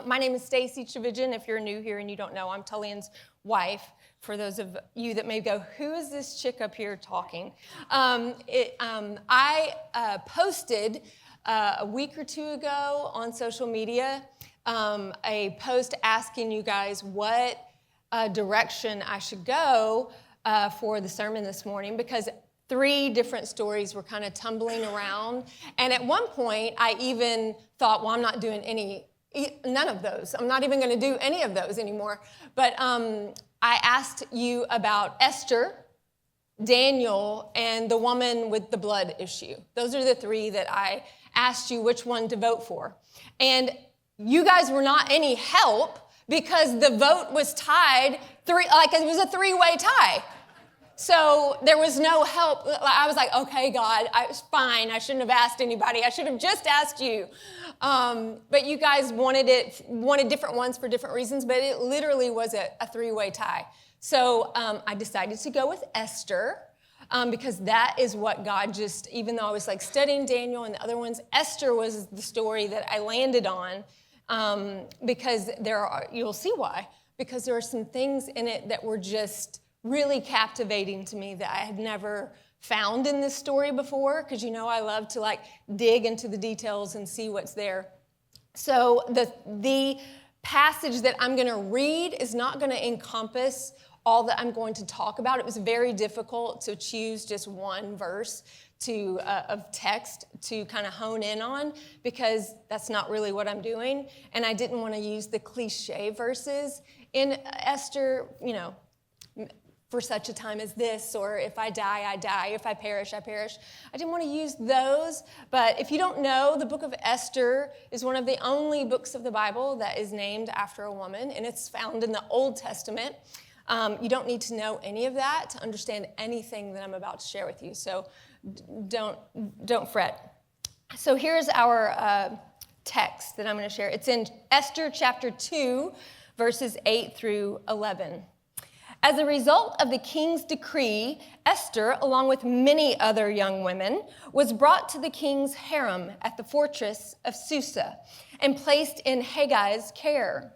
My name is Stacie Tchividjian. If you're new here and you don't know, I'm Tullian's wife. For those of you that may go, who is this chick up here talking? I posted a week or two ago on social media a post asking you guys what direction I should go for the sermon this morning, because 3 different stories were kind of tumbling around. And at one point, I even thought, well, I'm not doing none of those. I'm not even going to do any of those anymore. But I asked you about Esther, Daniel, and the woman with the blood issue. Those are the 3 that I asked you which one to vote for. And you guys were not any help because the vote was tied, it was a 3-way tie. So there was no help. I was like, okay, God, it's fine. I shouldn't have asked anybody. I should have just asked you. But you guys wanted different ones for different reasons, but it literally was a 3-way tie. So I decided to go with Esther because that is what God even though I was like studying Daniel and the other ones, Esther was the story that I landed on because you'll see why, because there are some things in it that were just really captivating to me that I had never found in this story before, because I love to dig into the details and see what's there. So the passage that I'm going to read is not going to encompass all that I'm going to talk about. It was very difficult to choose just one verse of text to kind of hone in on, because that's not really what I'm doing. And I didn't want to use the cliche verses in Esther, for such a time as this, or if I die, I die. If I perish, I perish. I didn't want to use those, but if you don't know, the book of Esther is one of the only books of the Bible that is named after a woman, and it's found in the Old Testament. You don't need to know any of that to understand anything that I'm about to share with you, so don't fret. So here's our text that I'm going to share. It's in Esther chapter 2, verses 8 through 11. As a result of the king's decree, Esther, along with many other young women, was brought to the king's harem at the fortress of Susa and placed in Haggai's care.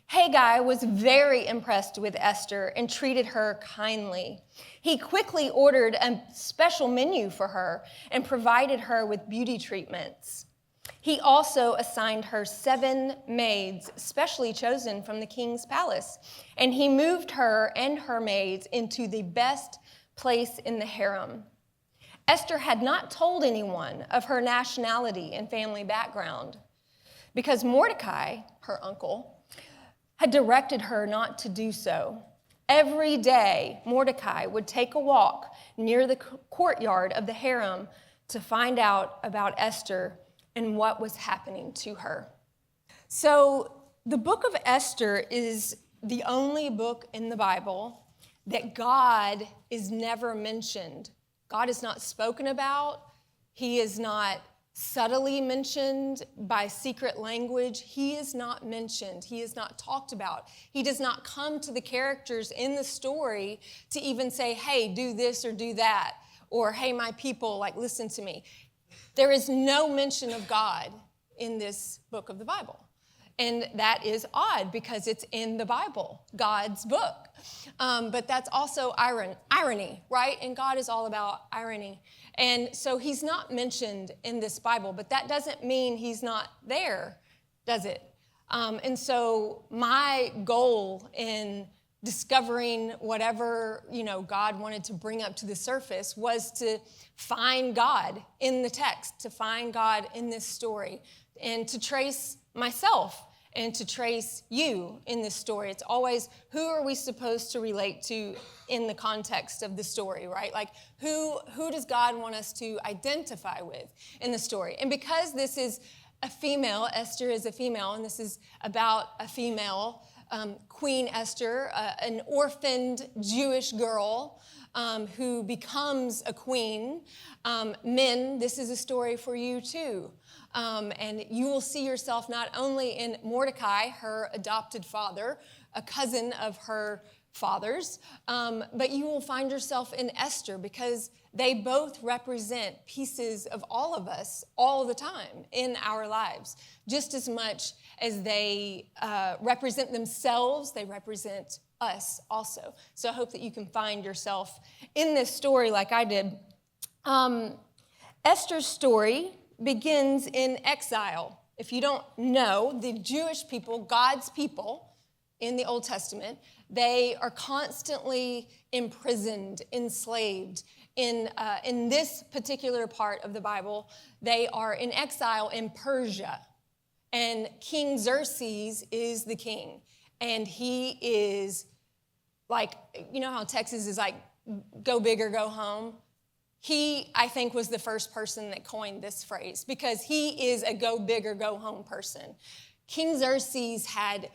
Haggai was very impressed with Esther and treated her kindly. He quickly ordered a special menu for her and provided her with beauty treatments. He also assigned her 7 maids, specially chosen from the king's palace, and he moved her and her maids into the best place in the harem. Esther had not told anyone of her nationality and family background because Mordecai, her uncle, had directed her not to do so. Every day, Mordecai would take a walk near the courtyard of the harem to find out about Esther and what was happening to her. So the book of Esther is the only book in the Bible that God is never mentioned. God is not spoken about. He is not subtly mentioned by secret language. He is not mentioned. He is not talked about. He does not come to the characters in the story to even say, hey, do this or do that, or hey, my people, listen to me. There is no mention of God in this book of the Bible. And that is odd because it's in the Bible, God's book. But that's also irony, right? And God is all about irony. And so he's not mentioned in this Bible, but that doesn't mean he's not there, does it? And so my goal in discovering whatever, God wanted to bring up to the surface was to find God in the text, to find God in this story, and to trace myself and to trace you in this story. It's always, who are we supposed to relate to in the context of the story, right? Who does God want us to identify with in the story? And because this is a female, Esther is a female, and this is about a female, Queen Esther, an orphaned Jewish girl who becomes a queen. Men, this is a story for you too. And you will see yourself not only in Mordecai, her adopted father, a cousin of her fathers, but you will find yourself in Esther because they both represent pieces of all of us all the time in our lives. Just as much as they represent themselves, they represent us also. So I hope that you can find yourself in this story like I did. Esther's story begins in exile. If you don't know, the Jewish people, God's people in the Old Testament, they are constantly imprisoned, enslaved. In this particular part of the Bible, they are in exile in Persia. And King Xerxes is the king. And he is like, you know how Texas is like, go big or go home? He, I think, was the first person that coined this phrase because he is a go big or go home person. King Xerxes had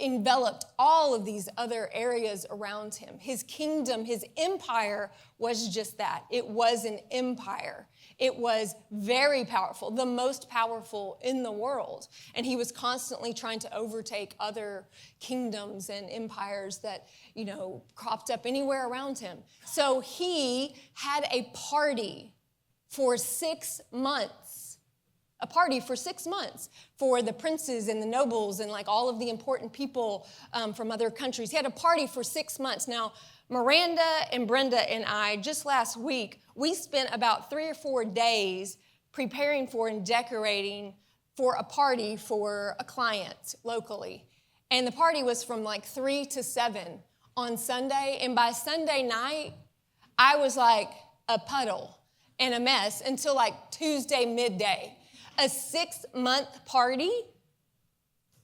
enveloped all of these other areas around him. His kingdom, his empire was just that. It was an empire. It was very powerful, the most powerful in the world. And he was constantly trying to overtake other kingdoms and empires that, cropped up anywhere around him. So he had a party for 6 months. A party for 6 months for the princes and the nobles and like all of the important people from other countries. He had a party for 6 months. Now, Miranda and Brenda and I, just last week, we spent about 3 or 4 days preparing for and decorating for a party for a client locally. And the party was from like 3 to 7 on Sunday. And by Sunday night, I was like a puddle and a mess until like Tuesday midday. A 6-month party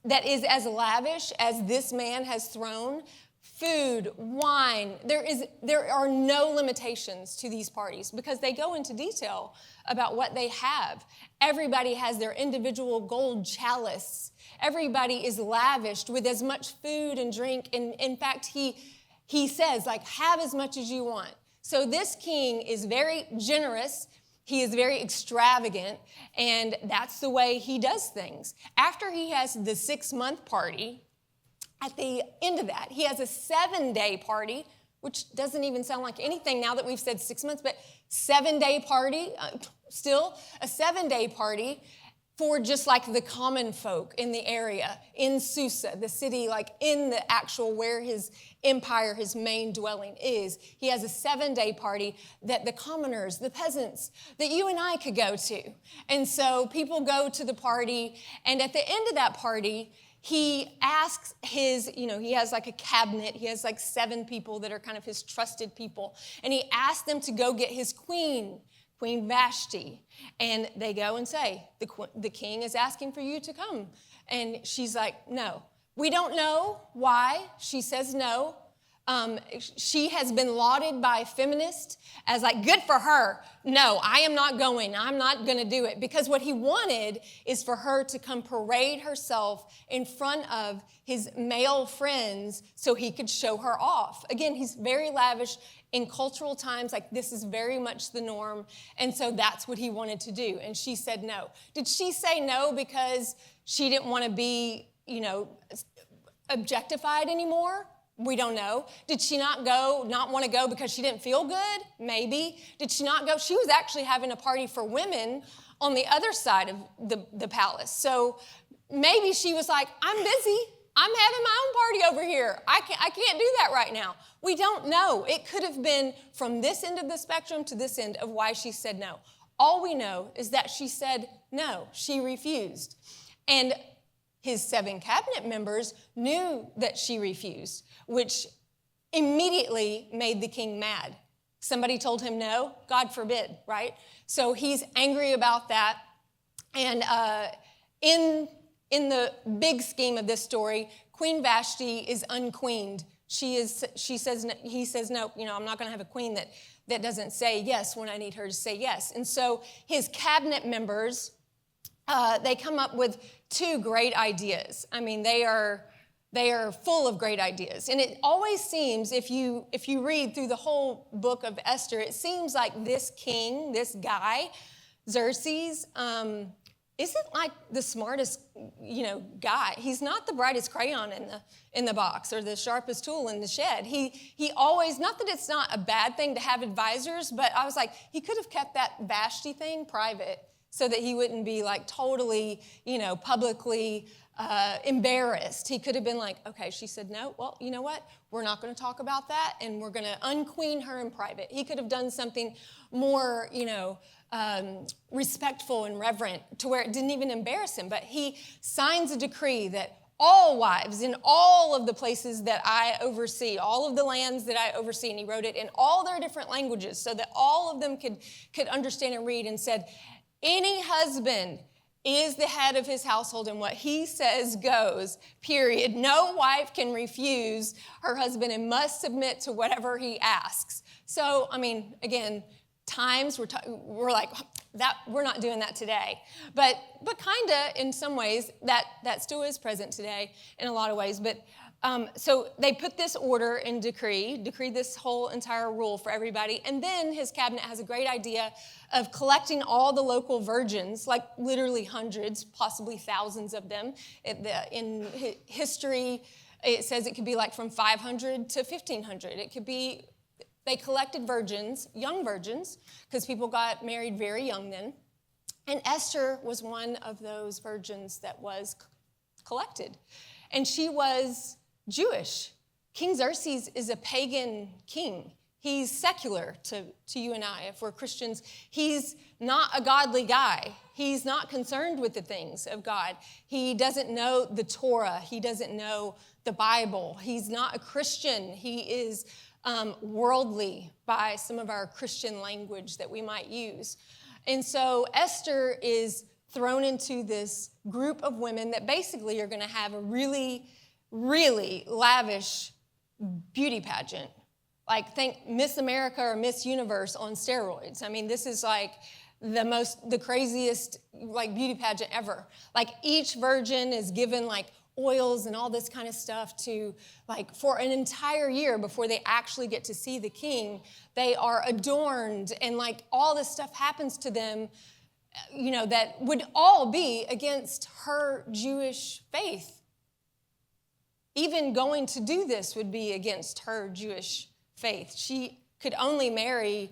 that is as lavish as this man has thrown, food, wine, there are no limitations to these parties because they go into detail about what they have. Everybody has their individual gold chalice. Everybody is lavished with as much food and drink. And in fact, he says, like, have as much as you want. So this king is very generous. He is very extravagant, and that's the way he does things. After he has the 6-month party, at the end of that, he has a 7-day party, which doesn't even sound like anything now that we've said 6 months, but 7-day party, still a 7-day party for just like the common folk in the area, in Susa, the city, like in the actual where his empire, his main dwelling is. He has a 7-day party that the commoners, the peasants, that you and I could go to. And so people go to the party, and at the end of that party, he asks he has like a cabinet. He has like 7 people that are kind of his trusted people. And he asks them to go get his Queen Vashti. And they go and say, the king is asking for you to come. And she's like, no. We don't know why she says no. She has been lauded by feminists as like, good for her. No, I am not going. I'm not going to do it. Because what he wanted is for her to come parade herself in front of his male friends so he could show her off. Again, he's very lavish. In cultural times, like this is very much the norm. And so that's what he wanted to do. And she said no. Did she say no because she didn't want to be, objectified anymore? We don't know. Did she not want to go because she didn't feel good? Maybe. Did she not go? She was actually having a party for women on the other side of the palace. So maybe she was like, I'm busy. I'm having my own party over here. I can't do that right now. We don't know. It could have been from this end of the spectrum to this end of why she said no. All we know is that she said no. She refused. And his 7 cabinet members knew that she refused, which immediately made the king mad. Somebody told him no, God forbid, right? So he's angry about that. And in the big scheme of this story, Queen Vashti is unqueened. He says no, I'm not going to have a queen that doesn't say yes when I need her to say yes. And so his cabinet members, they come up with 2 great ideas. I mean, they are full of great ideas. And it always seems, if you read through the whole book of Esther, it seems like this king, this guy, Xerxes, isn't like the smartest, guy. He's not the brightest crayon in the box or the sharpest tool in the shed. He always, not that it's not a bad thing to have advisors, but I was like, he could have kept that Vashti thing private so that he wouldn't be like totally, publicly embarrassed. He could have been like, okay, she said no. Well, you know what? We're not going to talk about that, and we're going to unqueen her in private. He could have done something more, respectful and reverent to where it didn't even embarrass him. But he signs a decree that all wives in all of the places that I oversee, all of the lands that I oversee, and he wrote it in all their different languages so that all of them could understand and read, and said, any husband is the head of his household, and what he says goes, period. No wife can refuse her husband and must submit to whatever he asks. So, again, times we're like that, we're not doing that today, but kind of in some ways that still is present today in a lot of ways. But so they put this order and decreed this whole entire rule for everybody, and then his cabinet has a great idea of collecting all the local virgins, like literally hundreds, possibly thousands of them. In history, it says it could be like from 500 to 1,500. It could be. They collected virgins, young virgins, because people got married very young then. And Esther was one of those virgins that was collected. And she was Jewish. King Xerxes is a pagan king. He's secular to you and I. If we're Christians, he's not a godly guy. He's not concerned with the things of God. He doesn't know the Torah. He doesn't know the Bible. He's not a Christian. He is worldly by some of our Christian language that we might use. And so Esther is thrown into this group of women that basically are going to have a really, really lavish beauty pageant. Like, think Miss America or Miss Universe on steroids. This is like the craziest like beauty pageant ever. Like, each virgin is given like oils and all this kind of stuff to like for an entire year before they actually get to see the king. They are adorned, and like all this stuff happens to them, that would all be against her Jewish faith. Even going to do this would be against her Jewish faith. She could only marry,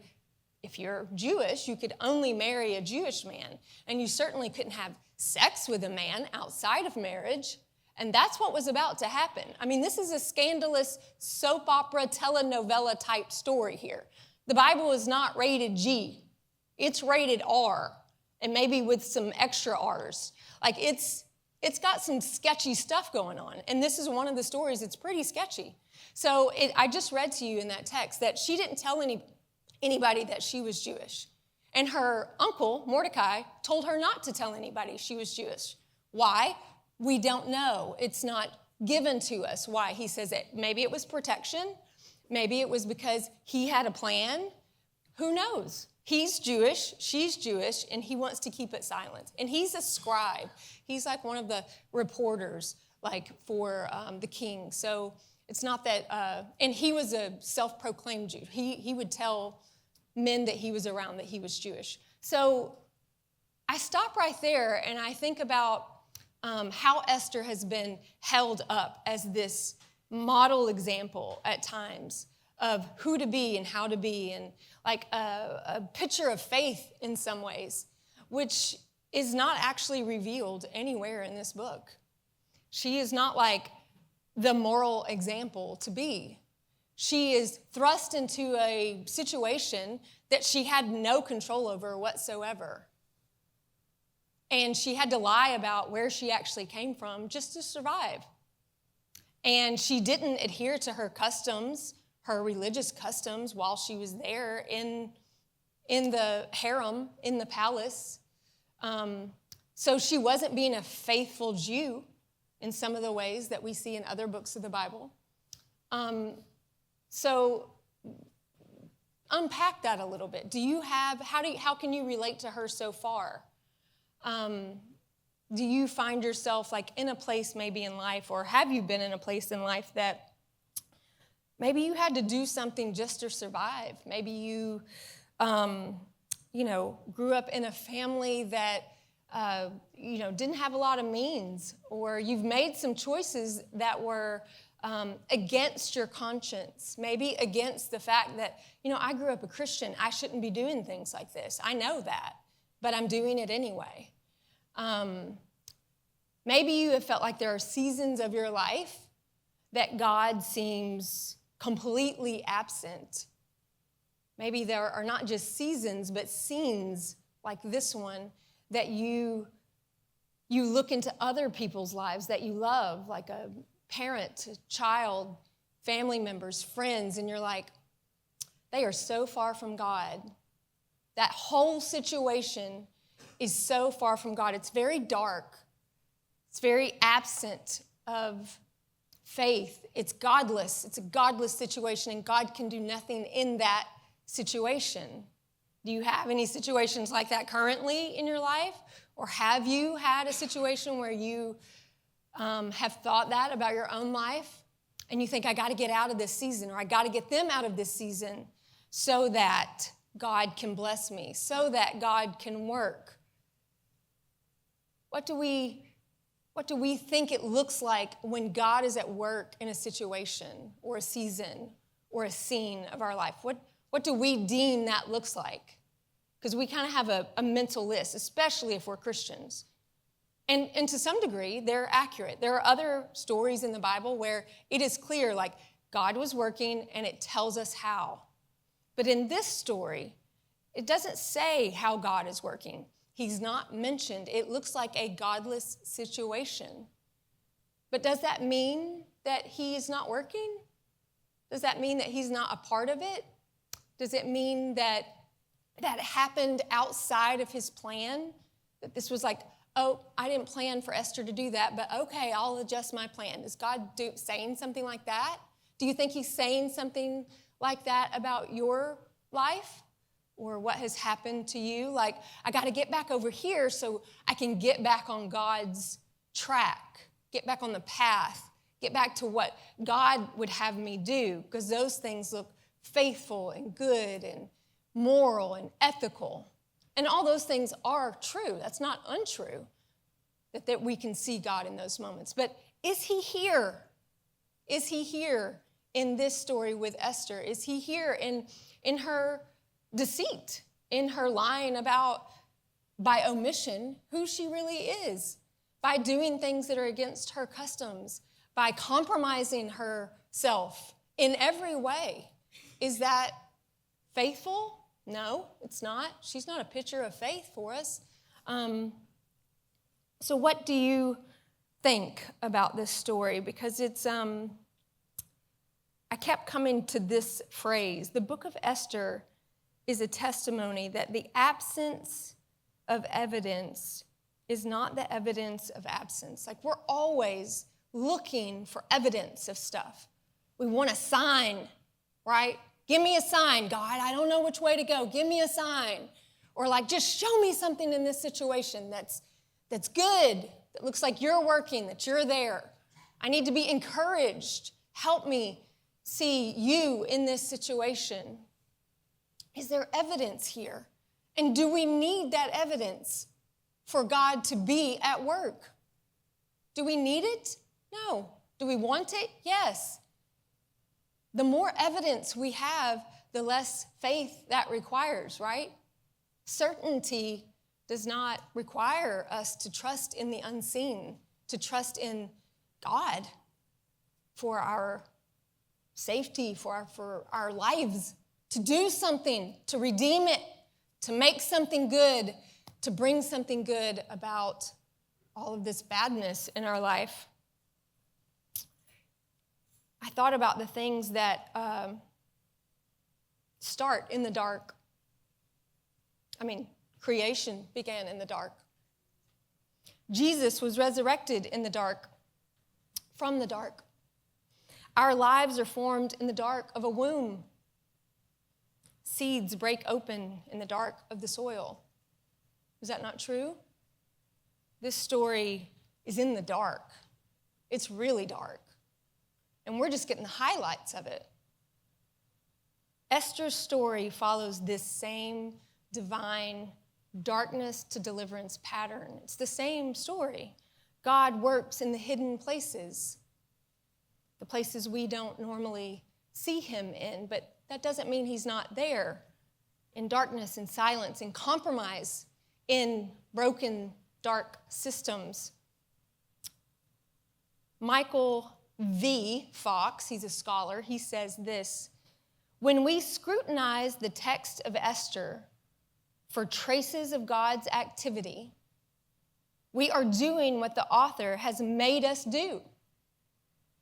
if you're Jewish, you could only marry a Jewish man, and you certainly couldn't have sex with a man outside of marriage. And that's what was about to happen. This is a scandalous soap opera telenovela type story here. The Bible is not rated G. It's rated R, and maybe with some extra R's. Like, it's got some sketchy stuff going on. And this is one of the stories that's pretty sketchy. So I just read to you in that text that she didn't tell anybody that she was Jewish. And her uncle, Mordecai, told her not to tell anybody she was Jewish. Why? We don't know. It's not given to us why he says it. Maybe it was protection. Maybe it was because he had a plan. Who knows? He's Jewish, she's Jewish, and he wants to keep it silent. And he's a scribe. He's like one of the reporters, like for the king. So it's not that, and he was a self-proclaimed Jew. He would tell men that he was around that he was Jewish. So I stop right there and I think about how Esther has been held up as this model example at times of who to be and how to be, and like a picture of faith in some ways, which is not actually revealed anywhere in this book. She is not like the moral example to be. She is thrust into a situation that she had no control over whatsoever. And she had to lie about where she actually came from just to survive. And she didn't adhere to her customs, her religious customs, while she was there in the harem, in the palace. So she wasn't being a faithful Jew in some of the ways that we see in other books of the Bible. So unpack that a little bit. How can you relate to her so far? Do you find yourself like in a place maybe in life, or have you been in a place in life that maybe you had to do something just to survive? Maybe you, grew up in a family that didn't have a lot of means, or you've made some choices that were against your conscience, maybe against the fact that, I grew up a Christian. I shouldn't be doing things like this. I know that, but I'm doing it anyway. Maybe you have felt like there are seasons of your life that God seems completely absent. Maybe there are not just seasons, but scenes like this one that you look into other people's lives that you love, like a parent, a child, family members, friends, and you're like, they are so far from God. That whole situation is so far from God. It's very dark. It's very absent of faith. It's godless. It's a godless situation, and God can do nothing in that situation. Do you have any situations like that currently in your life? Or have you had a situation where you have thought that about your own life? And you think, I got to get out of this season, or I got to get them out of this season so that God can bless me, so that God can work. What do we think it looks like when God is at work in a situation or a season or a scene of our life? What do we deem that looks like? Because we kind of have a mental list, especially if we're Christians. And to some degree, they're accurate. There are other stories in the Bible where it is clear, like, God was working and it tells us how. But in this story, it doesn't say how God is working. He's not mentioned. It looks like a godless situation. But does that mean that he is not working? Does that mean that he's not a part of it? Does it mean that happened outside of his plan? That this was like, oh, I didn't plan for Esther to do that, but okay, I'll adjust my plan. Is God saying something like that? Do you think he's saying something like that about your life or what has happened to you? Like, I got to get back over here so I can get back on God's track, get back on the path, get back to what God would have me do, because those things look faithful and good and moral and ethical. And all those things are true. That's not untrue, that we can see God in those moments. But is he here? Is he here in this story with Esther? Is he here in her deceit, in her lying about, by omission, who she really is, by doing things that are against her customs, by compromising herself in every way? Is that faithful? No, it's not. She's not a picture of faith for us. So what do you think about this story? Because it's, I kept coming to this phrase. The book of Esther is a testimony that the absence of evidence is not the evidence of absence. Like, we're always looking for evidence of stuff. We want a sign, right? Give me a sign, God. I don't know which way to go. Give me a sign. Or like, just show me something in this situation that's good, that looks like you're working, that you're there. I need to be encouraged. Help me see you in this situation. Is there evidence here? And do we need that evidence for God to be at work? Do we need it? No. Do we want it? Yes. The more evidence we have, the less faith that requires, right? Certainty does not require us to trust in the unseen, to trust in God for our safety, for our lives, to do something, to redeem it, to make something good, to bring something good about all of this badness in our life. I thought about the things that start in the dark. Creation began in the dark. Jesus was resurrected in the dark, from the dark. Our lives are formed in the dark of a womb. Seeds break open in the dark of the soil. Is that not true? This story is in the dark. It's really dark. And we're just getting the highlights of it. Esther's story follows this same divine darkness to deliverance pattern. It's the same story. God works in the hidden places, the places we don't normally see him in, but that doesn't mean he's not there in darkness, in silence, in compromise, in broken, dark systems. Michael V. Fox, he's a scholar, he says this: when we scrutinize the text of Esther for traces of God's activity, we are doing what the author has made us do.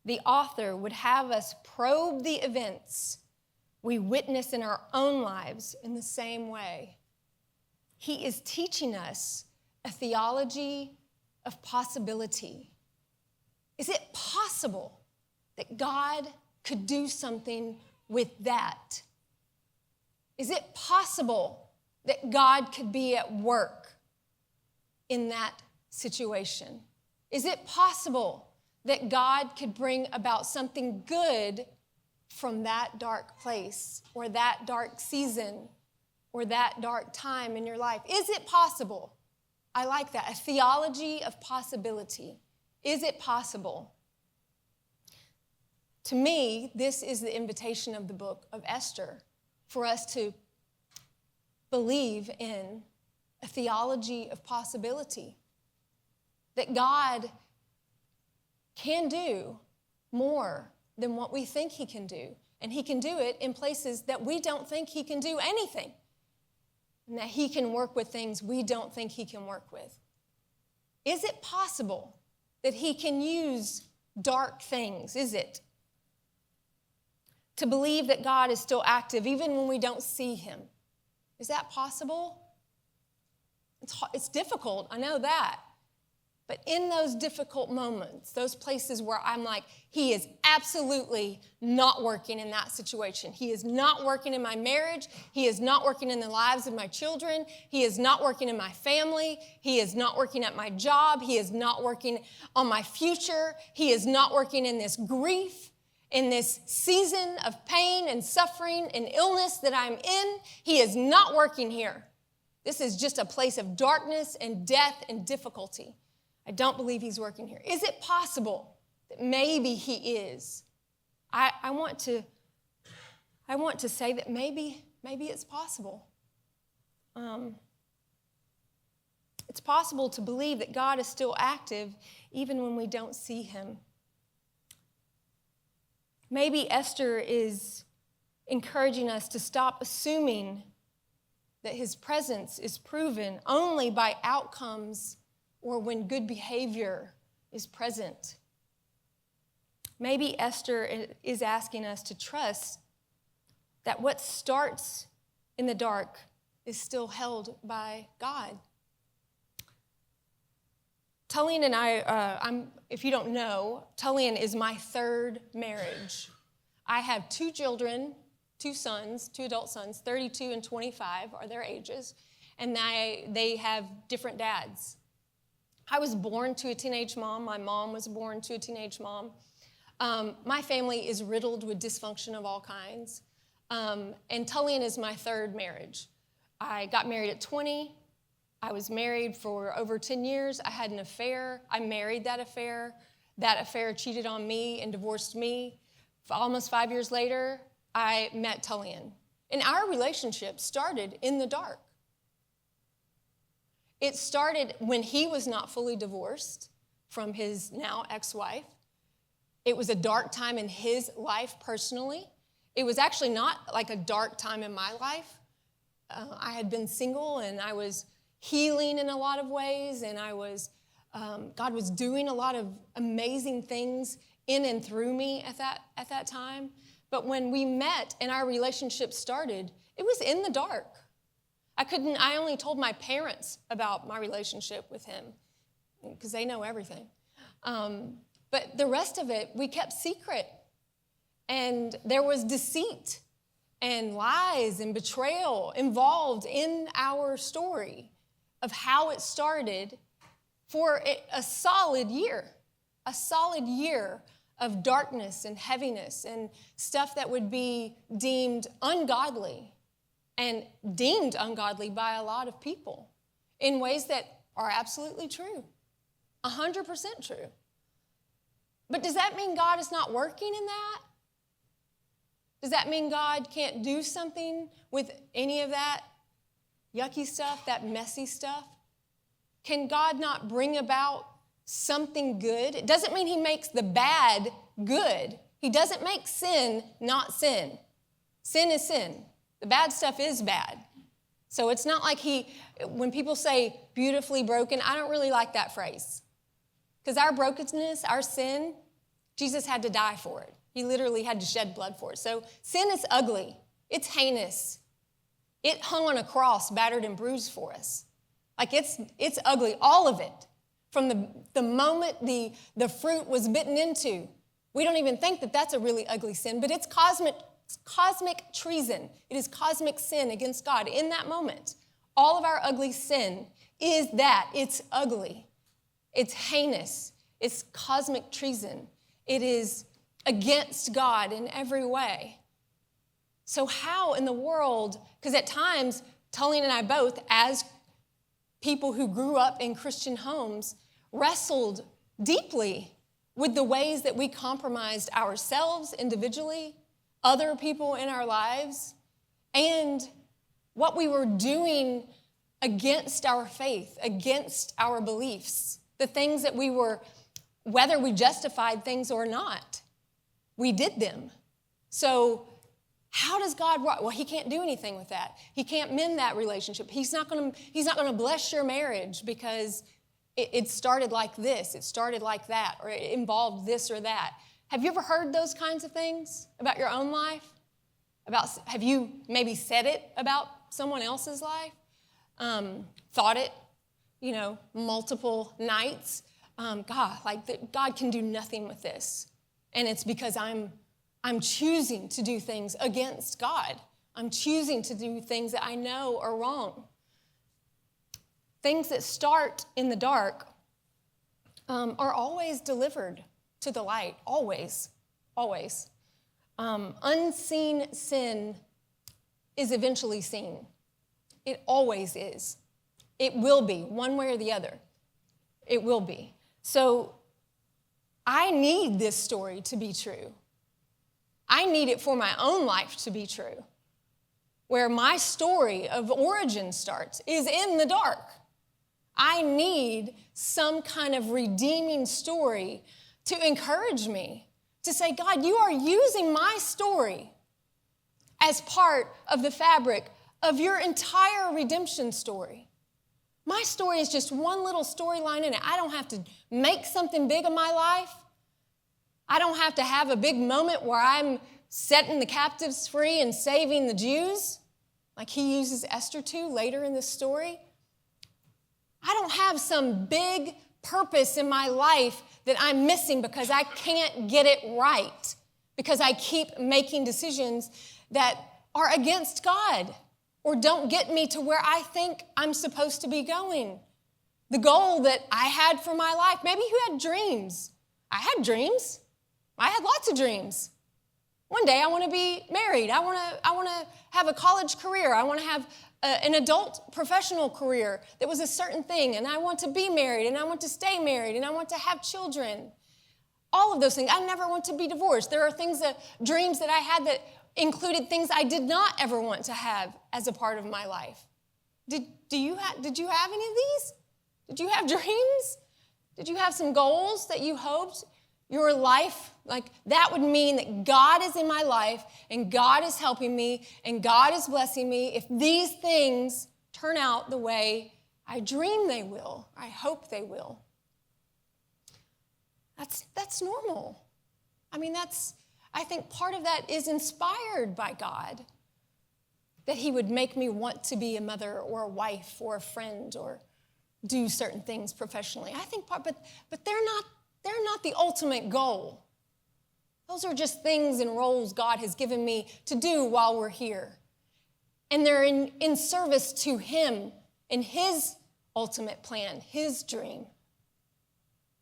The author would have us probe the events we witness in our own lives in the same way. He is teaching us a theology of possibility. Is it possible that God could do something with that? Is it possible that God could be at work in that situation? Is it possible that God could bring about something good from that dark place or that dark season or that dark time in your life? Is it possible? I like that. A theology of possibility. Is it possible? To me, this is the invitation of the book of Esther, for us to believe in a theology of possibility. That God can do more than what we think he can do. And he can do it in places that we don't think he can do anything. And that he can work with things we don't think he can work with. Is it possible that he can use dark things? Is it? To believe that God is still active even when we don't see him. Is that possible? It's difficult, I know that. But in those difficult moments, those places where I'm like, he is absolutely not working in that situation. He is not working in my marriage. He is not working in the lives of my children. He is not working in my family. He is not working at my job. He is not working on my future. He is not working in this grief, in this season of pain and suffering and illness that I'm in. He is not working here. This is just a place of darkness and death and difficulty. I don't believe he's working here. Is it possible that maybe he is? I want to say that maybe it's possible. It's possible to believe that God is still active even when we don't see him. Maybe Esther is encouraging us to stop assuming that his presence is proven only by outcomes or when good behavior is present. Maybe Esther is asking us to trust that what starts in the dark is still held by God. Tullian and I, if you don't know, Tullian is my third marriage. I have two children, two sons, two adult sons, 32 and 25 are their ages, and they have different dads. I was born to a teenage mom. My mom was born to a teenage mom. My family is riddled with dysfunction of all kinds. And Tullian is my third marriage. I got married at 20. I was married for over 10 years. I had an affair. I married that affair. That affair cheated on me and divorced me. Almost 5 years later, I met Tullian. And our relationship started in the dark. It started when he was not fully divorced from his now ex-wife. It was a dark time in his life personally. It was actually not like a dark time in my life. I had been single and I was healing in a lot of ways, and God was doing a lot of amazing things in and through me at that time. But when we met and our relationship started, it was in the dark. I only told my parents about my relationship with him because they know everything. But the rest of it, we kept secret. And there was deceit and lies and betrayal involved in our story of how it started for a solid year of darkness and heaviness and stuff that would be deemed ungodly and deemed ungodly by a lot of people. in ways that are absolutely true, 100% true. But does that mean God is not working in that? Does that mean God can't do something with any of that yucky stuff, that messy stuff? Can God not bring about something good? It doesn't mean he makes the bad good. He doesn't make sin not sin. Sin is sin. The bad stuff is bad. So it's not like when people say beautifully broken, I don't really like that phrase. Because our brokenness, our sin, Jesus had to die for it. He literally had to shed blood for it. So sin is ugly. It's heinous. It hung on a cross, battered and bruised for us. Like it's ugly, all of it. From the moment the fruit was bitten into, we don't even think that that's a really ugly sin, but it's cosmic treason. It is cosmic sin against God in that moment. All of our ugly sin is that. It's ugly. It's heinous. It's cosmic treason. It is against God in every way. So how in the world, because at times, Tullian and I both, as people who grew up in Christian homes, wrestled deeply with the ways that we compromised ourselves individually, other people in our lives, and what we were doing against our faith, against our beliefs, the things that we were, whether we justified things or not, we did them. So how does God work? Well, he can't do anything with that. He can't mend that relationship. He's not going to bless your marriage because it started like this, it started like that, or it involved this or that. Have you ever heard those kinds of things about your own life? Have you maybe said it about someone else's life? Thought it, multiple nights. God can do nothing with this. And it's because I'm choosing to do things against God. I'm choosing to do things that I know are wrong. Things that start in the dark are always delivered to the light, always, always. Unseen sin is eventually seen. It always is. It will be, one way or the other. It will be. So I need this story to be true. I need it for my own life to be true. Where my story of origin starts is in the dark. I need some kind of redeeming story to encourage me, to say, God, you are using my story as part of the fabric of your entire redemption story. My story is just one little storyline in it. I don't have to make something big of my life. I don't have to have a big moment where I'm setting the captives free and saving the Jews, like he uses Esther to later in this story. I don't have some big purpose in my life that I'm missing because I can't get it right, because I keep making decisions that are against God or don't get me to where I think I'm supposed to be going. The goal that I had for my life. Maybe you had dreams. I had dreams. I had lots of dreams. One day I want to be married. I want to have a college career. I want to have an adult professional career that was a certain thing, and I want to be married, and I want to stay married, and I want to have children. All of those things. I never want to be divorced. There are dreams that I had that included things I did not ever want to have as a part of my life. Did you have any of these? Did you have dreams? Did you have some goals that you hoped your life, like that would mean that God is in my life and God is helping me and God is blessing me if these things turn out the way I dream they will, I hope they will. That's normal. I think part of that is inspired by God, that he would make me want to be a mother or a wife or a friend or do certain things professionally. I think but they're not the ultimate goal. Those are just things and roles God has given me to do while we're here. And they're in service to him and his ultimate plan, his dream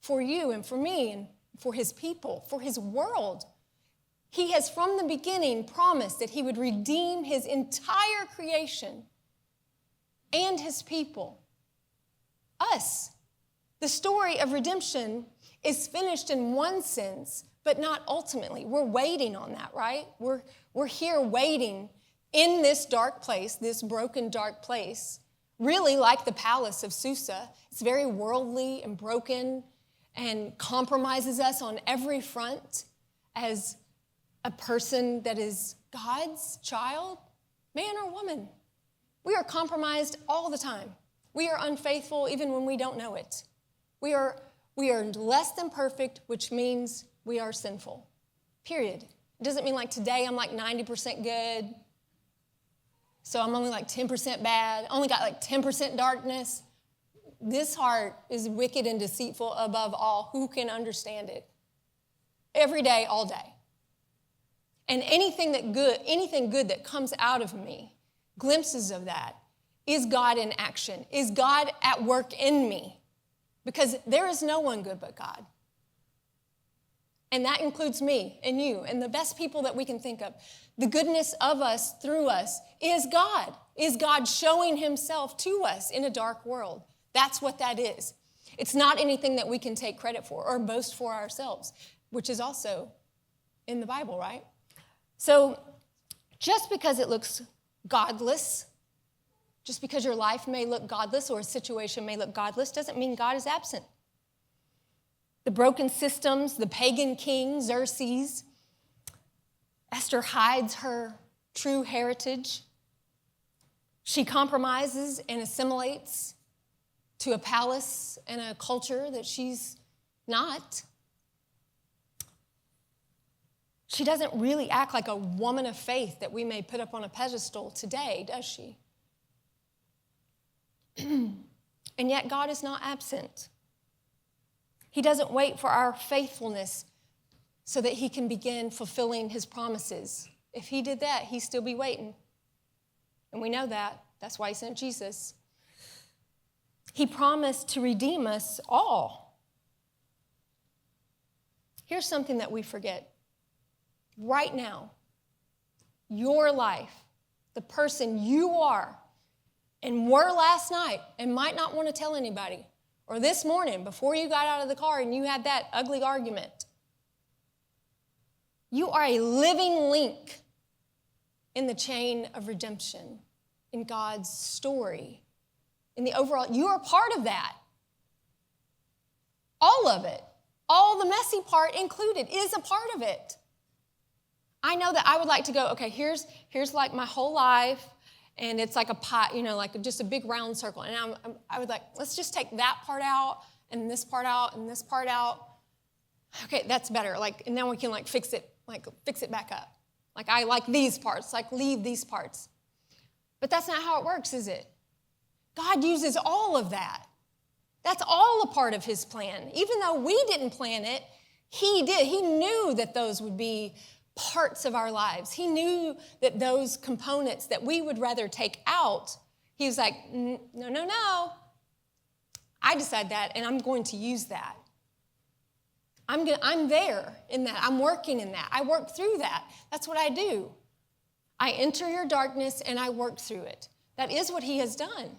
for you and for me and for his people, for his world. He has from the beginning promised that he would redeem his entire creation and his people us. The story of redemption is finished in one sense, but not ultimately. We're waiting on that, right? We're here waiting in this dark place, this broken, dark place, really like the palace of Susa. It's very worldly and broken and compromises us on every front as a person that is God's child, man or woman. We are compromised all the time. We are unfaithful even when we don't know it. We are less than perfect, which means we are sinful, period. It doesn't mean like today I'm like 90% good, so I'm only like 10% bad, only got like 10% darkness. This heart is wicked and deceitful above all. Who can understand it? Every day, all day. And anything good that comes out of me, glimpses of that, is God in action, is God at work in me. Because there is no one good but God. And that includes me and you and the best people that we can think of. The goodness of us, through us, is God showing himself to us in a dark world. That's what that is. It's not anything that we can take credit for or boast for ourselves, which is also in the Bible, right? So just because it looks godless, just because your life may look godless or a situation may look godless, doesn't mean God is absent. The broken systems, the pagan king, Xerxes, Esther hides her true heritage. She compromises and assimilates to a palace and a culture that she's not. She doesn't really act like a woman of faith that we may put up on a pedestal today, does she? And yet God is not absent. He doesn't wait for our faithfulness so that he can begin fulfilling his promises. If he did that, he'd still be waiting. And we know that. That's why he sent Jesus. He promised to redeem us all. Here's something that we forget. Right now, your life, the person you are, and were last night and might not want to tell anybody, or this morning before you got out of the car and you had that ugly argument, you are a living link in the chain of redemption, in God's story, in the overall. You are part of that. All of it, all the messy part included, is a part of it. I know that I would like to go, okay, here's like my whole life, and it's like a pie, like just a big round circle. And I would like, let's just take that part out, and this part out, and this part out. Okay, that's better. And then we can fix it back up. I like these parts, leave these parts. But that's not how it works, is it? God uses all of that. That's all a part of his plan. Even though we didn't plan it, he did. He knew that those would be parts of our lives. He knew that those components that we would rather take out, he was like, no. I decide that, and I'm going to use that. I'm there in that. I'm working in that. I work through that. That's what I do. I enter your darkness, and I work through it. That is what he has done.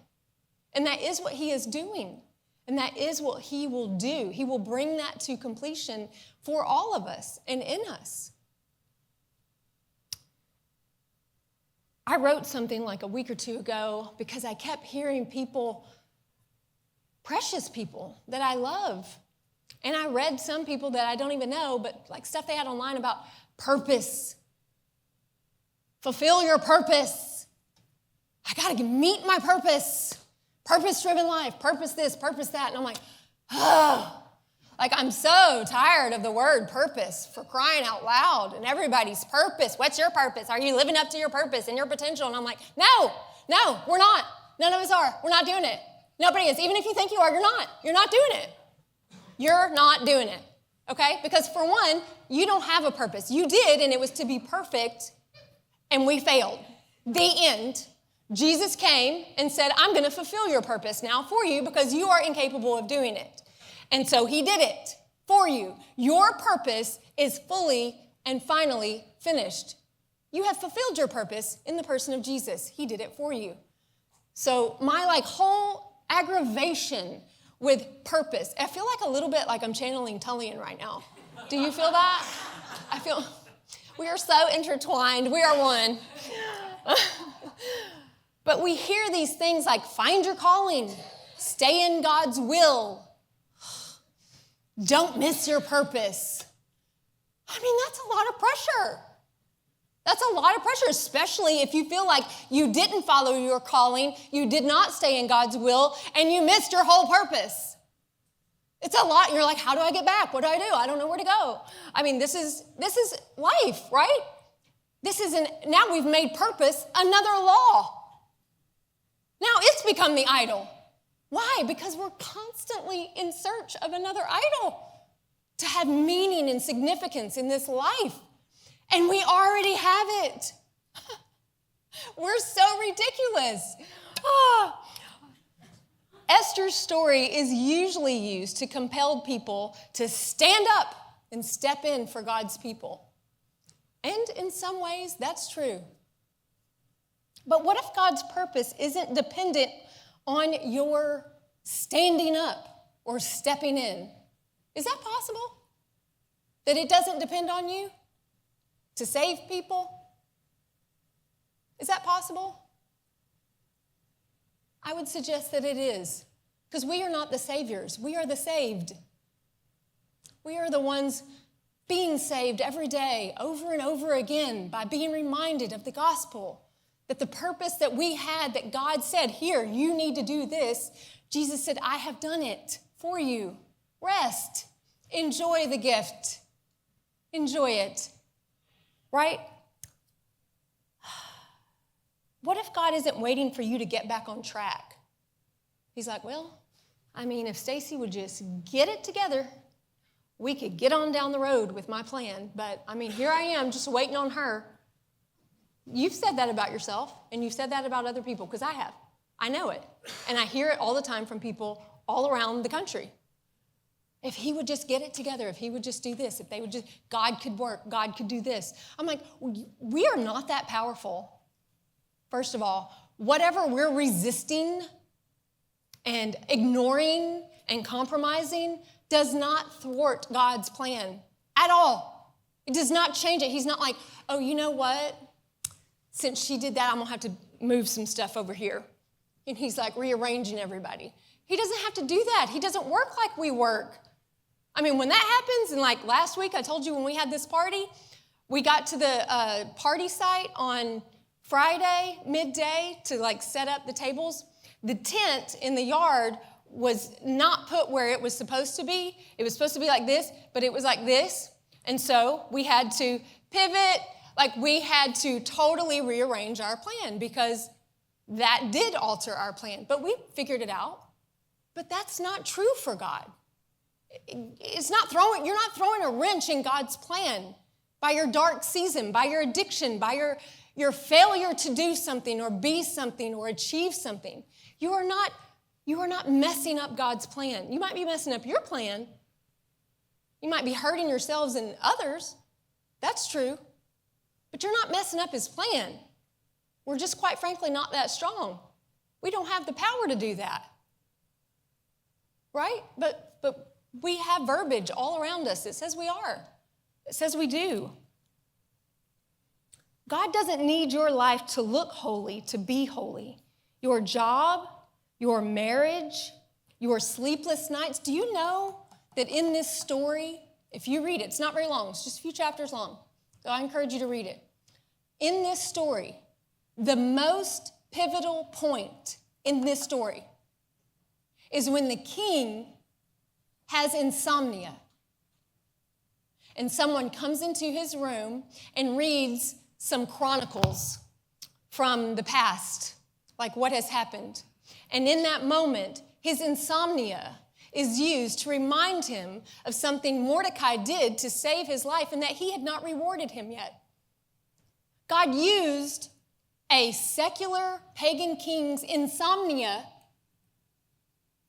And that is what he is doing. And that is what he will do. He will bring that to completion for all of us and in us. I wrote something a week or two ago because I kept hearing people, precious people that I love. And I read some people that I don't even know, but stuff they had online about purpose. Fulfill your purpose. I got to meet my purpose. Purpose-driven life. Purpose this, purpose that. And I'm like, oh. I'm so tired of the word purpose, for crying out loud, and everybody's purpose. What's your purpose? Are you living up to your purpose and your potential? And I'm like, no, we're not. None of us are. We're not doing it. Nobody is. Even if you think you are, you're not. You're not doing it. You're not doing it, okay? Because for one, you don't have a purpose. You did, and it was to be perfect, and we failed. The end. Jesus came and said, I'm going to fulfill your purpose now for you because you are incapable of doing it. And so he did it for you. Your purpose is fully and finally finished. You have fulfilled your purpose in the person of Jesus. He did it for you. So my whole aggravation with purpose. I feel like a little bit like I'm channeling Tullian right now. Do you feel that? I feel we are so intertwined. We are one. But we hear these things like find your calling, stay in God's will, don't miss your purpose. I mean, that's a lot of pressure. That's a lot of pressure, especially if you feel like you didn't follow your calling, you did not stay in God's will, and you missed your whole purpose. It's a lot. You're like, how do I get back? What do? I don't know where to go. I mean, this is life, right? Now we've made purpose another law. Now it's become the idol. Why? Because we're constantly in search of another idol to have meaning and significance in this life. And we already have it. We're so ridiculous. Esther's story is usually used to compel people to stand up and step in for God's people. And in some ways, that's true. But what if God's purpose isn't dependent on your standing up or stepping in? Is that possible? That it doesn't depend on you to save people? Is that possible? I would suggest that it is, because we are not the saviors. We are the saved. We are the ones being saved every day, over and over again, by being reminded of the gospel, that the purpose that we had, that God said, here, you need to do this. Jesus said, I have done it for you. Rest. Enjoy the gift. Enjoy it. Right? What if God isn't waiting for you to get back on track? He's like, well, I mean, if Stacie would just get it together, we could get on down the road with my plan. But, I mean, here I am just waiting on her. You've said that about yourself, and you've said that about other people, because I have. I know it. And I hear it all the time from people all around the country. If he would just get it together, if he would just do this, if they would just, God could work, God could do this. I'm like, we are not that powerful. First of all, whatever we're resisting and ignoring and compromising does not thwart God's plan at all. It does not change it. He's not like, oh, you know what? Since she did that, I'm going to have to move some stuff over here. And he's like rearranging everybody. He doesn't have to do that. He doesn't work like we work. I mean, when that happens, and like last week, I told you when we had this party, we got to the party site on Friday, midday, to like set up the tables. The tent in the yard was not put where it was supposed to be. It was supposed to be like this, but it was like this. And so we had to pivot, like we had to totally rearrange our plan because that did alter our plan. But we figured it out. But that's not true for God. You're not throwing a wrench in God's plan by your dark season, by your addiction, by your failure to do something or be something or achieve something. You are not messing up God's plan. You might be messing up your plan. You might be hurting yourselves and others. That's true. But you're not messing up his plan. We're just, quite frankly, not that strong. We don't have the power to do that. Right? But we have verbiage all around us. It says we are. It says we do. God doesn't need your life to look holy, to be holy. Your job, your marriage, your sleepless nights. Do you know that in this story, if you read it, it's not very long, it's just a few chapters long, so I encourage you to read it. In this story, the most pivotal point in this story is when the king has insomnia and someone comes into his room and reads some chronicles from the past, like what has happened. And in that moment, his insomnia is used to remind him of something Mordecai did to save his life and that he had not rewarded him yet. God used a secular pagan king's insomnia.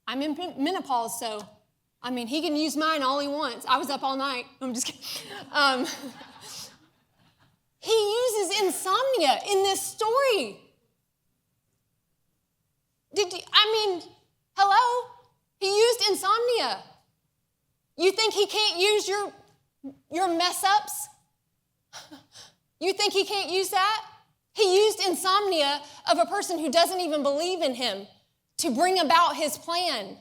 I'm in menopause, so, I mean, he can use mine all he wants. I was up all night. I'm just kidding. He uses insomnia in this story. Hello? He used insomnia. You think he can't use your mess ups? You think he can't use that? He used insomnia of a person who doesn't even believe in him to bring about his plan.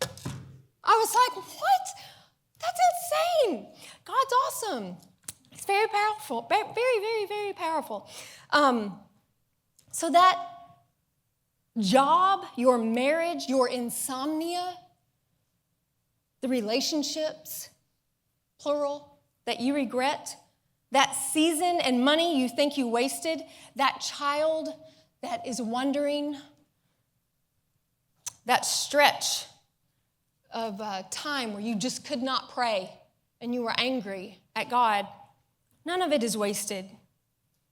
I was like, what? That's insane. God's awesome. It's very powerful, very, very, very powerful. So that job, your marriage, your insomnia, the relationships, plural, that you regret, that season and money you think you wasted, that child that is wondering, that stretch of time where you just could not pray and you were angry at God, none of it is wasted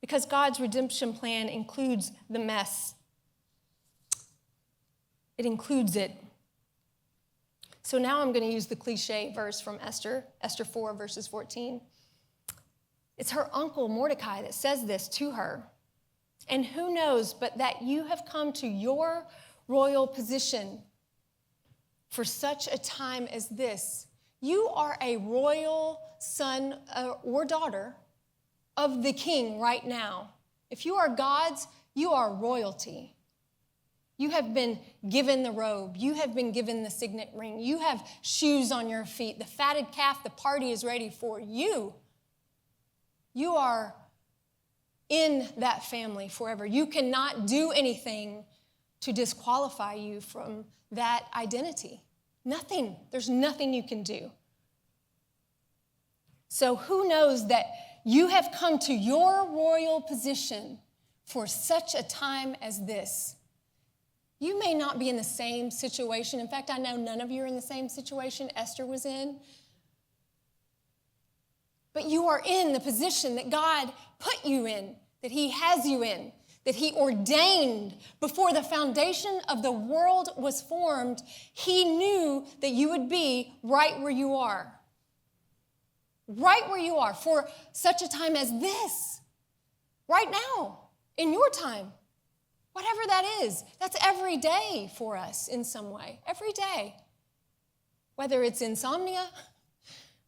because God's redemption plan includes the mess. It includes it. So now I'm going to use the cliche verse from Esther 4, verses 14. It's her uncle Mordecai that says this to her. And who knows but that you have come to your royal position for such a time as this. You are a royal son or daughter of the king right now. If you are God's, you are royalty. You have been given the robe. You have been given the signet ring. You have shoes on your feet. The fatted calf, the party is ready for you. You are in that family forever. You cannot do anything to disqualify you from that identity. Nothing. There's nothing you can do. So who knows that you have come to your royal position for such a time as this? You may not be in the same situation. In fact, I know none of you are in the same situation Esther was in. But you are in the position that God put you in, that he has you in, that he ordained before the foundation of the world was formed. He knew that you would be right where you are. Right where you are for such a time as this. Right now, in your time. Whatever that is, that's every day for us in some way. Every day. Whether it's insomnia,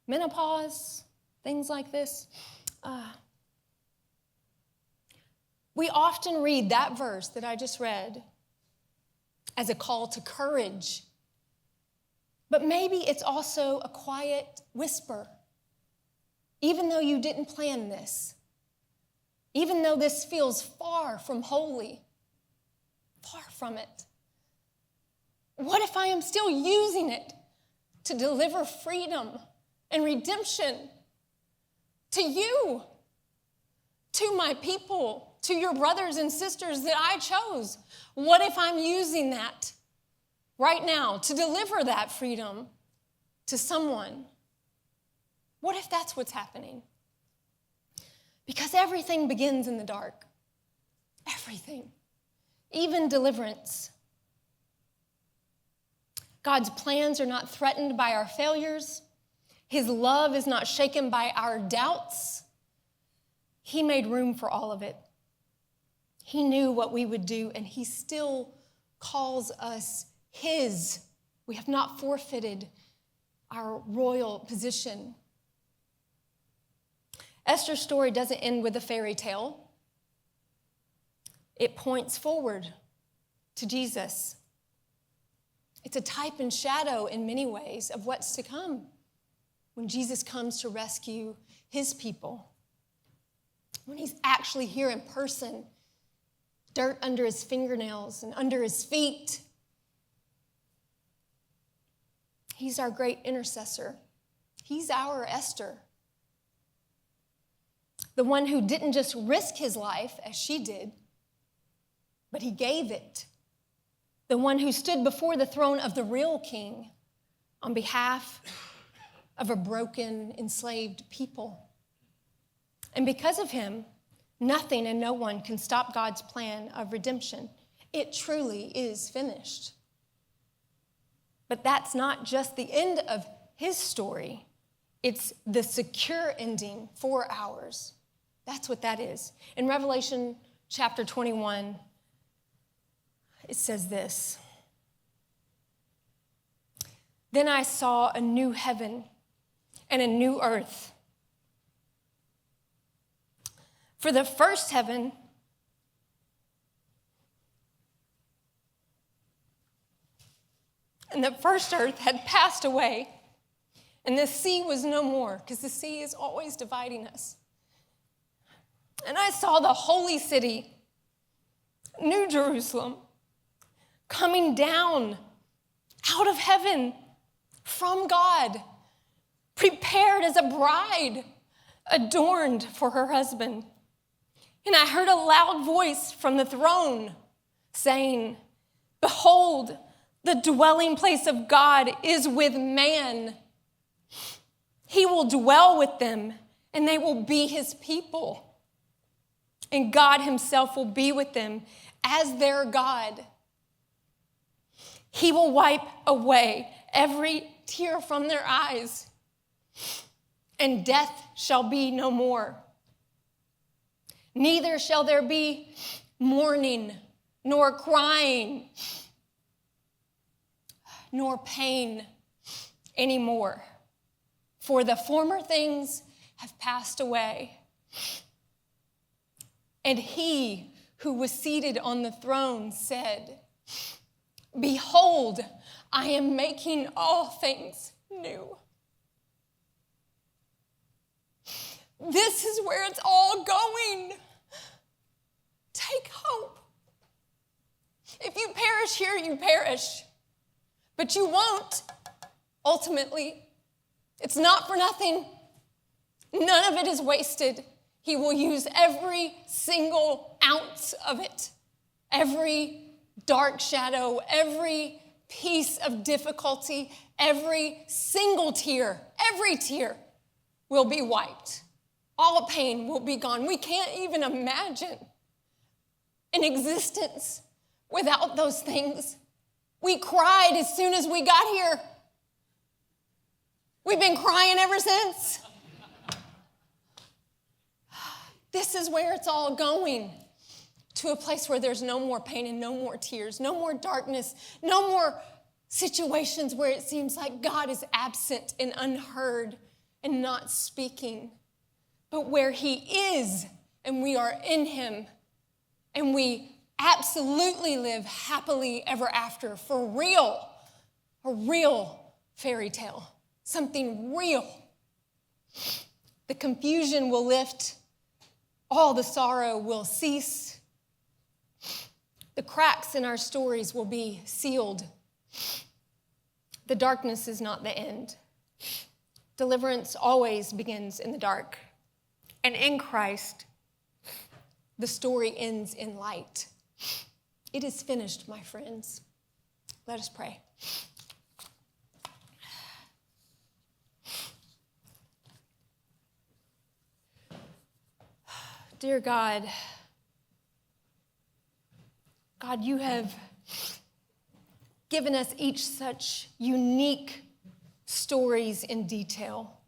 menopause, things like this. We often read that verse that I just read as a call to courage. But maybe it's also a quiet whisper. Even though you didn't plan this, even though this feels far from holy, far from it, what if I am still using it to deliver freedom and redemption to you, to my people, to your brothers and sisters that I chose? What if I'm using that right now to deliver that freedom to someone? What if that's what's happening? Because everything begins in the dark. Everything. Even deliverance. God's plans are not threatened by our failures. His love is not shaken by our doubts. He made room for all of it. He knew what we would do, and he still calls us his. We have not forfeited our royal position. Esther's story doesn't end with a fairy tale. It points forward to Jesus. It's a type and shadow in many ways of what's to come when Jesus comes to rescue his people. When he's actually here in person, dirt under his fingernails and under his feet. He's our great intercessor. He's our Esther. The one who didn't just risk his life as she did, but he gave it. The one who stood before the throne of the real king on behalf of a broken, enslaved people. And because of him, nothing and no one can stop God's plan of redemption. It truly is finished. But that's not just the end of his story. It's the secure ending for ours. That's what that is. In Revelation chapter 21, it says this. Then I saw a new heaven and a new earth. For the first heaven and the first earth had passed away, and the sea was no more, because the sea is always dividing us. And I saw the holy city, New Jerusalem, coming down out of heaven from God, prepared as a bride, adorned for her husband. And I heard a loud voice from the throne saying, "Behold, the dwelling place of God is with man. He will dwell with them, and they will be his people. And God himself will be with them as their God. He will wipe away every tear from their eyes, and death shall be no more. Neither shall there be mourning, nor crying, nor pain anymore. For the former things have passed away." And he who was seated on the throne said, "Behold, I am making all things new." This is where it's all going. Take hope. If you perish here, you perish. But you won't, ultimately. It's not for nothing. None of it is wasted. He will use every single ounce of it. Every dark shadow, every piece of difficulty, every single tear, every tear will be wiped. All pain will be gone. We can't even imagine an existence without those things. We cried as soon as we got here. We've been crying ever since. This is where it's all going, to a place where there's no more pain and no more tears, no more darkness, no more situations where it seems like God is absent and unheard and not speaking, but where he is and we are in him and we absolutely live happily ever after, for real, a real fairy tale, something real. The confusion will lift, all the sorrow will cease, the cracks in our stories will be sealed. The darkness is not the end. Deliverance always begins in the dark, and in Christ, the story ends in light. It is finished, my friends. Let us pray. Dear God, you have given us each such unique stories in detail.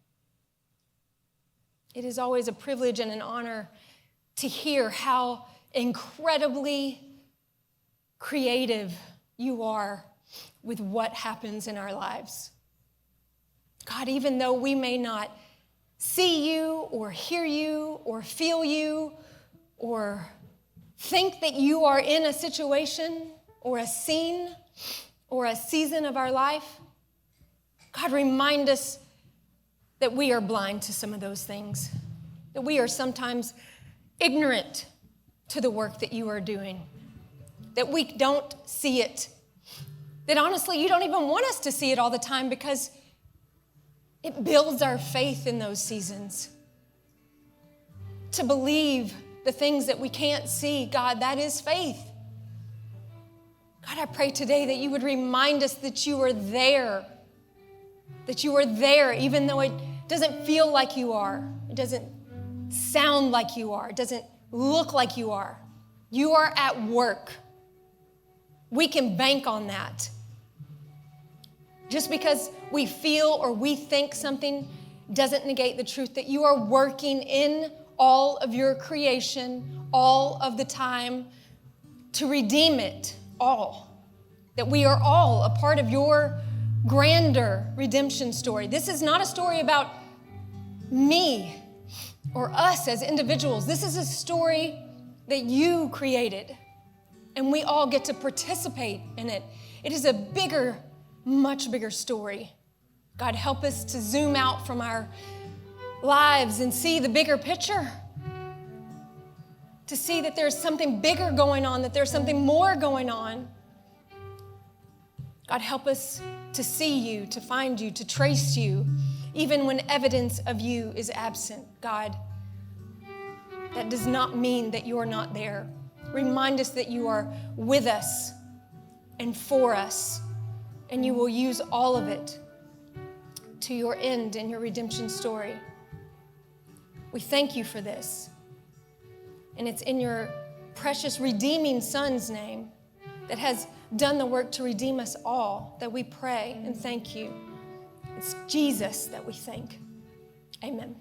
It is always a privilege and an honor to hear how incredibly creative you are with what happens in our lives. God, even though we may not see you or hear you or feel you or think that you are in a situation or a scene or a season of our life, God, remind us that we are blind to some of those things, that we are sometimes ignorant to the work that you are doing, that we don't see it, that honestly you don't even want us to see it all the time because it builds our faith in those seasons. To believe the things that we can't see, God, that is faith. God, I pray today that you would remind us that you are there, even though it doesn't feel like you are, it doesn't sound like you are, it doesn't look like you are. You are at work. We can bank on that. Just because we feel or we think something doesn't negate the truth that you are working in all of your creation, all of the time, to redeem it all. That we are all a part of your grander redemption story. This is not a story about me or us as individuals. This is a story that you created, and we all get to participate in it. It is a bigger, much bigger story. God, help us to zoom out from our lives and see the bigger picture, to see that there's something bigger going on, that there's something more going on. God, help us to see you, to find you, to trace you, even when evidence of you is absent. God, that does not mean that you are not there. Remind us that you are with us and for us, and you will use all of it to your end in your redemption story. We thank you for this. And it's in your precious redeeming Son's name that has done the work to redeem us all that we pray and thank you. It's Jesus that we thank. Amen.